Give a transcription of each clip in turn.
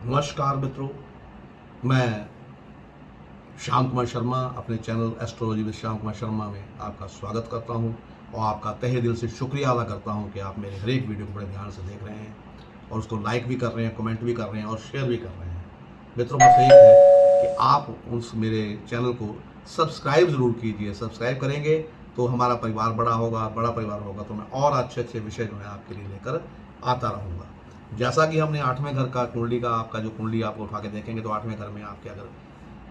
नमस्कार मित्रों, मैं श्याम कुमार शर्मा अपने channel astrology with Shyam Kumar Sharma में आपका स्वागत करता हूं और आपका तहे दिल से शुक्रिया अदा करता हूं कि आप मेरे हर एक वीडियो को बड़े ध्यान से देख रहे हैं और उसको लाइक भी कर रहे हैं, कमेंट भी कर रहे हैं और शेयर भी कर रहे हैं। मित्रों, बस एक है कि आप उस मेरे चैनल को सब्सक्राइब ज़रूर कीजिए। सब्सक्राइब करेंगे तो हमारा परिवार बड़ा होगा, बड़ा परिवार होगा तो मैं और अच्छे अच्छे विषय जो है आपके लिए लेकर आता रहूँगा। जैसा कि हमने 8वें घर का कुंडली का आपका जो कुंडली आप उठा के देखेंगे तो 8वें घर में आपके अगर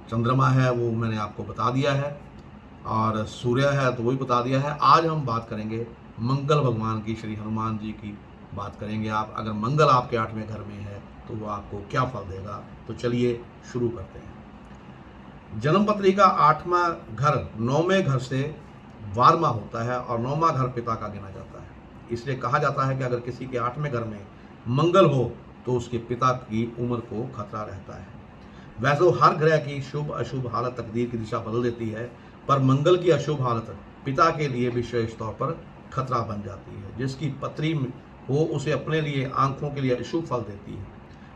चंद्रमा है वो मैंने आपको बता दिया है और सूर्य है तो वो भी बता दिया है। आज हम बात करेंगे मंगल भगवान की, श्री हनुमान जी की बात करेंगे। आप अगर मंगल आपके 8वें घर में है तो वो आपको क्या फल देगा, तो चलिए शुरू करते हैं। जन्म पत्री का 8वां घर 9वें घर से 12वां होता है और 9वां घर पिता का गिना जाता है। इसलिए कहा जाता है कि अगर किसी के 8वें घर में मंगल हो तो उसके पिता की उम्र को खतरा रहता है। वैसे तो हर ग्रह की शुभ अशुभ हालत तकदीर की दिशा बदल देती है, पर मंगल की अशुभ हालत पिता के लिए विशेष तौर पर खतरा बन जाती है। जिसकी पत्री हो उसे अपने लिए आंखों के लिए अशुभ फल देती है,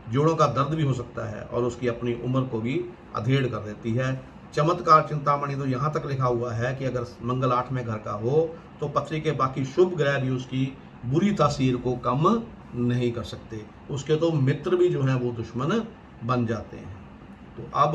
जोड़ों का दर्द भी हो सकता है और उसकी अपनी उम्र को भी अधेड़ कर देती है। चमत्कार चिंतामणि तो यहाँ तक लिखा हुआ है कि अगर मंगल 8वें घर का हो तो पत्री के बाकी शुभ ग्रह भी उसकी बुरी तासीर को कम नहीं कर सकते, उसके तो मित्र भी जो है वो दुश्मन बन जाते हैं। तो अब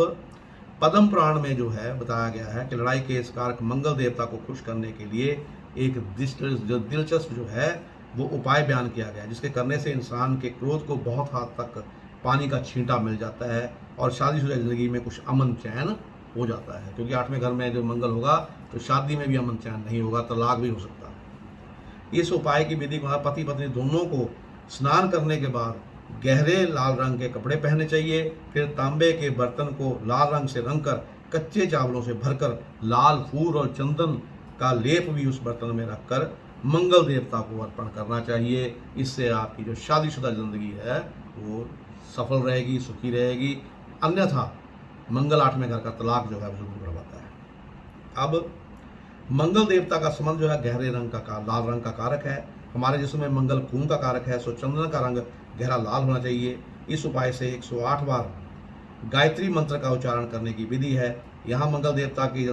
पद्म पुराण में जो है बताया गया है कि लड़ाई के इस कारक मंगल देवता को खुश करने के लिए एक दिलचस्प जो है वो उपाय बयान किया गया है, जिसके करने से इंसान के क्रोध को बहुत हद तक पानी का छींटा मिल जाता है और शादीशुदा जिंदगी में कुछ अमन चैन हो जाता है। क्योंकि 8वें घर में जो मंगल होगा तो शादी में भी अमन चैन नहीं होगा, तलाक भी हो सकता है। इस उपाय की विधि पति पत्नी दोनों को स्नान करने के बाद गहरे लाल रंग के कपड़े पहनने चाहिए। फिर तांबे के बर्तन को लाल रंग से रंग कर कच्चे चावलों से भरकर लाल फूल और चंदन का लेप भी उस बर्तन में रखकर मंगल देवता को अर्पण करना चाहिए। इससे आपकी जो शादीशुदा जिंदगी है वो सफल रहेगी, सुखी रहेगी। अन्यथा मंगल 8वें घर का तलाक जो है वो जरूर करवाता है। अब मंगल देवता का संबंध जो है गहरे रंग का लाल रंग का कारक है। हमारे जिसम में मंगल खून का कारक है, सो चंदन का रंग गहरा लाल होना चाहिए। इस उपाय से 108 बार गायत्री मंत्र का उच्चारण करने की विधि है। यहाँ मंगल देवता की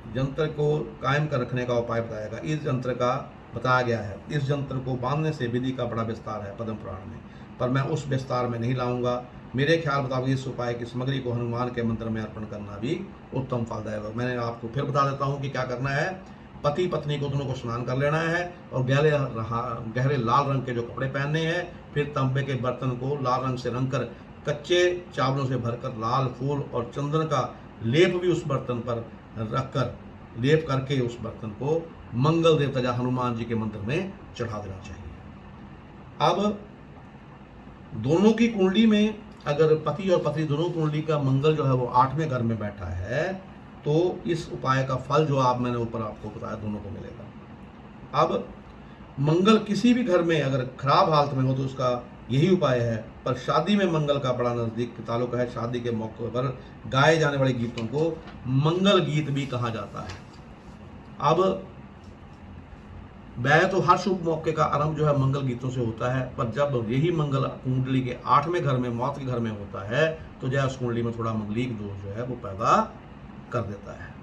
यंत्र को कायम कर रखने का उपाय बताया गया। इस यंत्र का बताया गया है। इस यंत्र को बांधने से विधि का बड़ा विस्तार है पद्म पुराण में, पर मैं उस विस्तार में नहीं लाऊंगा। मेरे ख्याल मुताबिक इस उपाय की सामग्री को हनुमान के मंत्र में अर्पण करना भी उत्तम फलदायक है। मैंने आपको फिर बता देता हूँ कि क्या करना है। पति पत्नी को दोनों को स्नान कर लेना है और गहरे लाल रंग के जो कपड़े पहनने हैं। फिर तांबे के बर्तन को लाल रंग से रंग कर कच्चे चावलों से भरकर लाल फूल और चंदन का लेप भी उस बर्तन पर रखकर लेप करके उस बर्तन को मंगल देवता या हनुमान जी के मंदिर में चढ़ा देना चाहिए। अब दोनों की कुंडली में अगर पति और पत्नी दोनों कुंडली का मंगल जो है वो 8वें घर में बैठा है तो इस उपाय का फल जो मैंने ऊपर आपको बताया दोनों को मिलेगा। अब मंगल किसी भी घर में अगर खराब हालत में हो तो उसका यही उपाय है, पर शादी में मंगल का बड़ा नज़दीक ताल्लुक है। शादी के मौके पर गाए जाने वाले गीतों को मंगल गीत भी कहा जाता है। अब वह तो हर शुभ मौके का आरंभ जो है मंगल गीतों से होता है, पर जब यही मंगल कुंडली के 8वें घर में मौत के घर में होता है तो जो है उस कुंडली में थोड़ा मंगलिक दोष जो है वो पैदा कर देता है।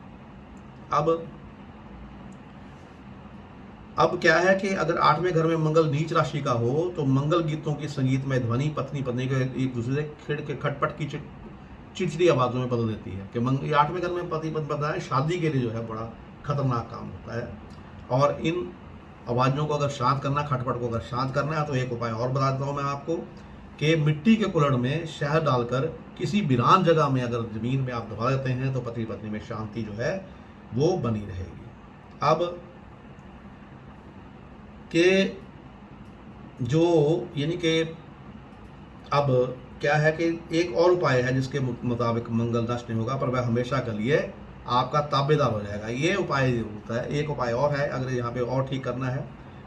अब क्या है कि अगर 8वें घर में मंगल नीच राशि का हो तो मंगल गीतों की संगीत में ध्वनि पत्नी पत्नी के एक दूसरे से खिड़ के खटपट की चिड़चिड़ी आवाज़ों में बदल देती है। कि 8वें घर में पति पत्नी बताया शादी के लिए जो है बड़ा खतरनाक काम होता है। और इन आवाज़ों को अगर शांत करना, खटपट को अगर शांत करना है तो एक उपाय और बता देता हूँ मैं आपको कि मिट्टी के कुल्हड़ में शहद डालकर किसी वीरान जगह में अगर ज़मीन में आप दबा देते हैं तो पति पत्नी में शांति जो है वो बनी रहेगी। अब के जो यानी कि अब क्या है कि एक और उपाय है जिसके मुताबिक मंगल नष्ट नहीं होगा, पर वह हमेशा के लिए आपका ताबेदार हो जाएगा। ये उपाय होता है। एक उपाय और है, अगर यहाँ पे और ठीक करना है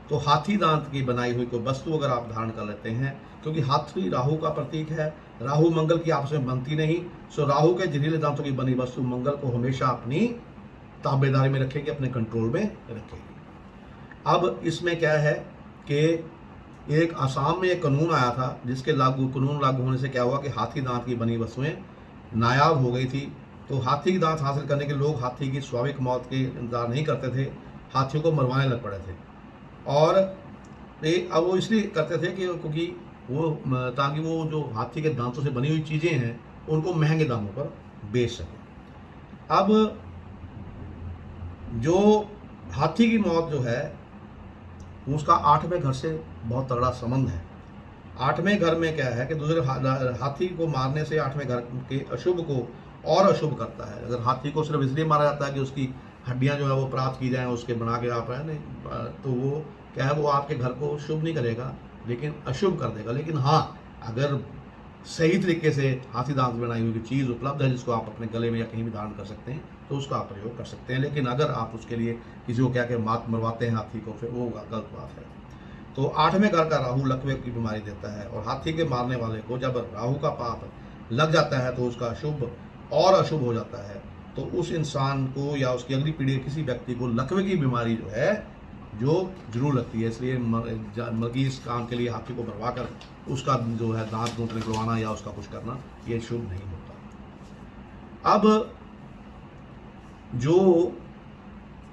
तो हाथी दांत की बनाई हुई कोई वस्तु अगर आप धारण कर लेते हैं, क्योंकि हाथी राहु का प्रतीक है। राहु मंगल की आपस में बनती नहीं, सो राहु के जहरीले दांतों की बनी वस्तु मंगल को हमेशा अपनी ताबेदारी में रखेगी, अपने कंट्रोल में रखेगी। अब इसमें क्या है कि एक असम में एक कानून आया था जिसके कानून लागू होने से क्या हुआ कि हाथी दांत की बनी वस्तुएं नायाब हो गई थी। तो हाथी की दांत हासिल करने के लोग हाथी की स्वाभाविक मौत के इंतजार नहीं करते थे, हाथियों को मरवाने लग पड़े थे। और अब वो इसलिए करते थे कि क्योंकि वो ताकि वो जो हाथी के दांतों से बनी हुई चीज़ें हैं उनको महंगे दामों पर बेच सकें। अब जो हाथी की मौत जो है उसका 8वें घर से बहुत तगड़ा संबंध है। 8वें घर में क्या है कि दूसरे हाथी को मारने से 8वें घर के अशुभ को और अशुभ करता है। अगर हाथी को सिर्फ इसलिए मारा जाता है कि उसकी हड्डियां जो है वो प्राप्त की जाएं, उसके बना के आप है नहीं, तो वो क्या है वो आपके घर को शुभ नहीं करेगा लेकिन अशुभ कर देगा। लेकिन हाँ, अगर सही तरीके से हाथी दांत बनाई हुई चीज़ उपलब्ध है जिसको आप अपने गले में या कहीं भी धारण कर सकते हैं तो उसका आप प्रयोग कर सकते हैं। लेकिन अगर आप उसके लिए किसी को क्या के मात मरवाते हैं हाथी को, फिर वो गलत बात है। तो 8वें घर का राहु लकवे की बीमारी देता है और हाथी के मारने वाले को जब राहु का पाप लग जाता है तो उसका शुभ और अशुभ हो जाता है। तो उस इंसान को या उसकी अगली पीढ़ी किसी व्यक्ति को लकवे की बीमारी जो है जो जरूर लगती है। इसलिए मर्गी इस काम के लिए हाथी को मरवा कर उसका जो है दांत दूंत निकलवाना या उसका कुछ करना ये शुभ नहीं होता। अब जो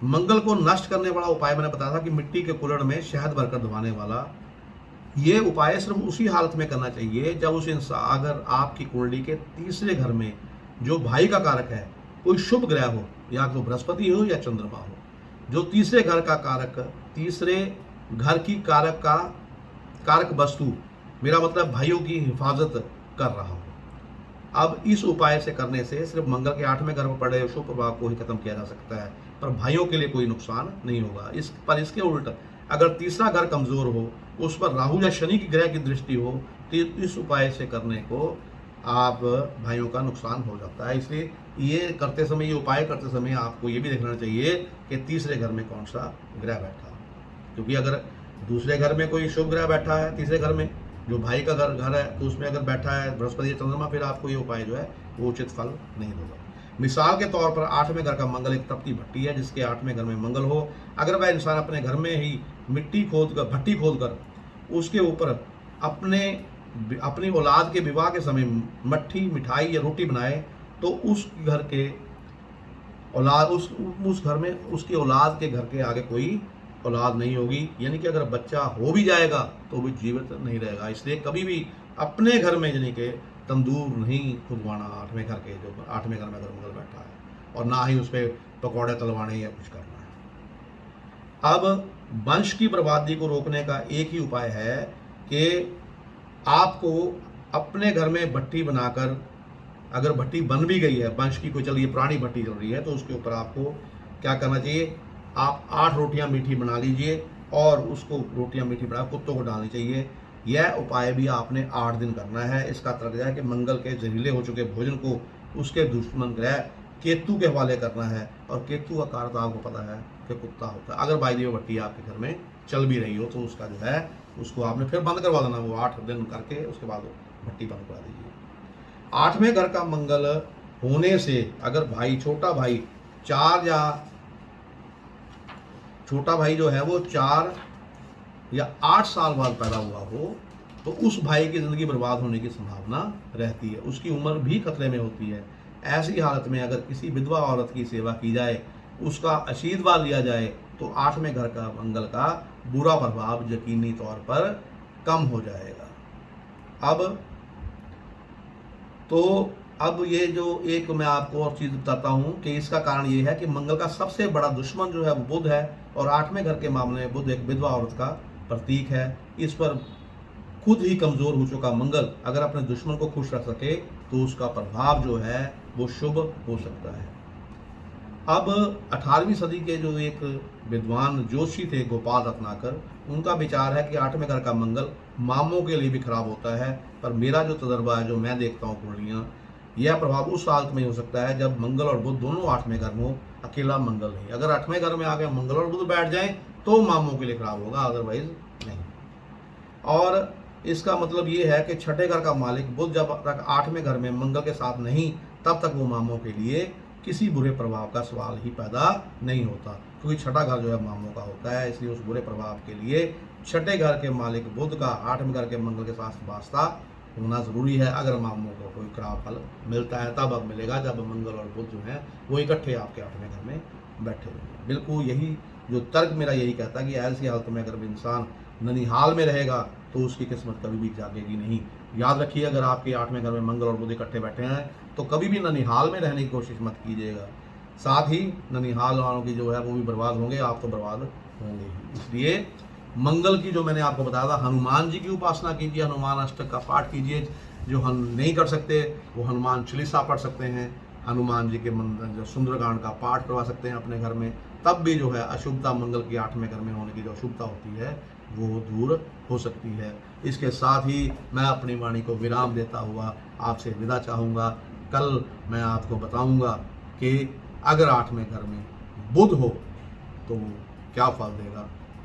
मंगल को नष्ट करने वाला उपाय मैंने बताया था कि मिट्टी के कुल्हड़ में शहद भरकर दबाने वाला, ये उपाय सिर्फ उसी हालत में करना चाहिए जब उस इंसान अगर आपकी कुंडली के तीसरे घर में जो भाई का कारक है कोई शुभ ग्रह हो, या तो बृहस्पति हो या चंद्रमा हो। जो तीसरे घर का कारक, तीसरे घर की कारक वस्तु, मेरा मतलब भाइयों की हिफाजत कर रहा हो। अब इस उपाय से करने से सिर्फ मंगल के 8वें घर में पड़े शुभ प्रभाव को ही खत्म किया जा सकता है, पर भाइयों के लिए कोई नुकसान नहीं होगा। इसके उल्ट अगर तीसरा घर कमजोर हो, उस पर राहु या शनि की ग्रह की दृष्टि हो, तो इस उपाय से करने को आप भाइयों का नुकसान हो जाता है। इसलिए ये करते समय, ये उपाय करते समय आपको ये भी देखना चाहिए कि तीसरे घर में कौन सा ग्रह बैठा है। क्योंकि अगर दूसरे घर में कोई शुभ ग्रह बैठा है, तीसरे घर में जो भाई का घर है, तो उसमें अगर बैठा है बृहस्पति या चंद्रमा, फिर आपको ये उपाय जो है वो उचित फल नहीं देगा। मिसाल के तौर पर 8वें घर का मंगल एक तपती भट्टी है जिसके 8वें घर में मंगल हो। अगर वह इंसान अपने घर में ही भट्टी खोद कर उसके ऊपर अपनी औलाद के विवाह के समय मट्ठी, मिठाई या रोटी बनाए तो उस घर के औलाद उस घर में उसकी औलाद के घर के आगे कोई औलाद नहीं होगी। यानी कि अगर बच्चा हो भी जाएगा तो भी जीवित नहीं रहेगा। इसलिए कभी भी अपने घर में यानी कि तंदूर नहीं खुदवाना 8वें घर के, जो 8वें घर में अगर मंगल बैठा है, और ना ही उस पर पकौड़े तलवाने या कुछ करना है। अब वंश की बर्बादी को रोकने का एक ही उपाय है कि आपको अपने घर में भट्टी बनाकर, अगर भट्टी बन भी गई है वंश की कोई चलिए पुरानी भट्टी चल रही है, तो उसके ऊपर आपको क्या करना चाहिए, आप 8 रोटियां मीठी बना लीजिए और उसको रोटियां मीठी बना कुत्तों को डालनी चाहिए। यह उपाय भी आपने 8 दिन करना है। इसका तर्क है कि मंगल के जहरीले हो चुके भोजन को उसके दुश्मन ग्रह केतु के हवाले करना है, और केतु का कारक आपको पता है कि कुत्ता होता है। अगर बाई भट्टी आपके घर में चल भी रही हो तो उसका जो है उसको आपने फिर बंद करवा देना, वो 8 दिन करके उसके बाद भट्टी बंद करा दीजिए। 8वें घर का मंगल होने से अगर छोटा भाई जो है वो 4 या 8 साल बाद पैदा हुआ हो तो उस भाई की ज़िंदगी बर्बाद होने की संभावना रहती है, उसकी उम्र भी खतरे में होती है। ऐसी हालत में अगर किसी विधवा औरत की सेवा की जाए, उसका आशीर्वाद लिया जाए, तो 8वें घर का मंगल का बुरा प्रभाव यकीनी तौर पर कम हो जाएगा। अब ये जो एक मैं आपको और चीज़ बताता हूँ कि इसका कारण ये है कि मंगल का सबसे बड़ा दुश्मन जो है वो बुध है, और 8वें घर के मामले में बुध एक विधवा औरत का प्रतीक है। इस पर खुद ही कमज़ोर हो चुका मंगल अगर अपने दुश्मन को खुश रख सके तो उसका प्रभाव जो है वो शुभ हो सकता है। अब 18वीं सदी के जो एक विद्वान जोशी थे गोपाल रत्नाकर, उनका विचार है कि 8वें घर का मंगल मामों के लिए भी खराब होता है, पर मेरा जो तजर्बा है, जो मैं देखता हूँ कुंडलियाँ, यह प्रभाव उस हालत में हो सकता है जब मंगल और बुध दोनों 8वें घर में हो, अकेला मंगल नहीं। अगर 8वें घर में आगे मंगल और बुध बैठ जाएं तो मामों के लिए खराब होगा, अदरवाइज नहीं। और इसका मतलब ये है कि 6ठे घर का मालिक बुध जब तक 8वें घर में मंगल के साथ नहीं, तब तक वो मामों के लिए किसी बुरे प्रभाव का सवाल ही पैदा नहीं होता, क्योंकि छठा घर जो है मामलों का होता है। इसलिए उस बुरे प्रभाव के लिए छठे घर के मालिक बुध का आठवें घर के मंगल के साथ वास्ता होना ज़रूरी है। अगर मामलों को कोई खराब फल मिलता है तब अब मिलेगा जब मंगल और बुध जो है वो इकट्ठे आपके आठवें घर में बैठे हुए। बिल्कुल यही जो तर्क मेरा यही कहता है कि ऐसी हालत में अगर इंसान ननिहाल में रहेगा तो उसकी किस्मत कभी भी जागेगी नहीं। याद रखिए, अगर आपके आठवें घर में मंगल और बुध इकट्ठे बैठे हैं तो कभी भी ननिहाल में रहने की कोशिश मत कीजिएगा। साथ ही ननिहाल वालों की जो है वो भी बर्बाद होंगे, आप तो बर्बाद होंगे ही। इसलिए मंगल की जो मैंने आपको बताया था, हनुमान जी की उपासना कीजिए, हनुमान अष्टक का पाठ कीजिए। जो हम नहीं कर सकते वो हनुमान चालीसा पढ़ सकते हैं, हनुमान जी के जो सुंदरकांड का पाठ करवा सकते हैं अपने घर में। तब भी जो है अशुभता, मंगल की आठवें घर में होने की जो अशुभता होती है वो दूर हो सकती है। इसके साथ ही मैं अपनी वाणी को विराम देता हुआ आपसे विदा चाहूँगा। कल मैं आपको बताऊँगा कि अगर आठवें घर में बुध हो तो क्या फल देगा,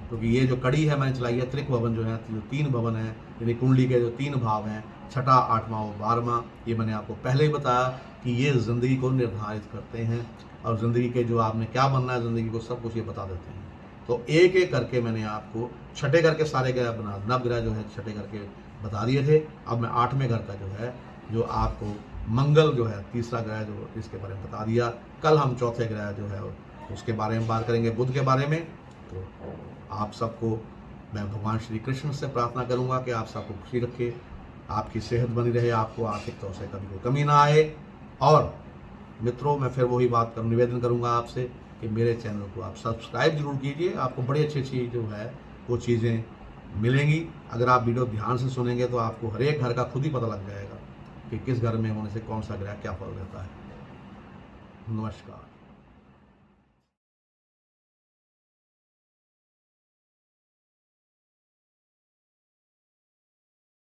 क्योंकि ये जो कड़ी है मैंने चलाई है, त्रिक भवन जो है, जो 3 भवन हैं, यानी कुंडली के जो 3 भाव हैं, छठा, आठवां और 12वां, ये मैंने आपको पहले ही बताया कि ये ज़िंदगी को निर्धारित करते हैं और ज़िंदगी के जो आपने क्या बनना है ज़िंदगी को सब कुछ ये बता देते हैं। तो एक एक करके मैंने आपको छठे घर के सारे ग्रह बना, नवग्रह जो है छठे घर के बता दिए थे। अब मैं आठवें घर का जो है, जो आपको मंगल जो है तीसरा ग्रह जो, इसके बारे में बता दिया। कल हम चौथे ग्रह जो है उसके बारे में बात करेंगे, बुध के बारे में। तो आप सबको मैं भगवान श्री कृष्ण से प्रार्थना करूंगा कि आप सबको खुशी रखे, आपकी सेहत बनी रहे, आपको आर्थिक तौर से कभी कोई कमी ना आए। और मित्रों, मैं फिर वही बात कर निवेदन करूंगा आपसे कि मेरे चैनल को आप सब्सक्राइब जरूर कीजिए। आपको बड़ी अच्छी अच्छी जो है वो चीज़ें मिलेंगी। अगर आप वीडियो ध्यान से सुनेंगे तो आपको हर एक घर का खुद ही पता लग जाएगा कि किस घर में होने से कौन सा ग्रह क्या फल देता है। नमस्कार।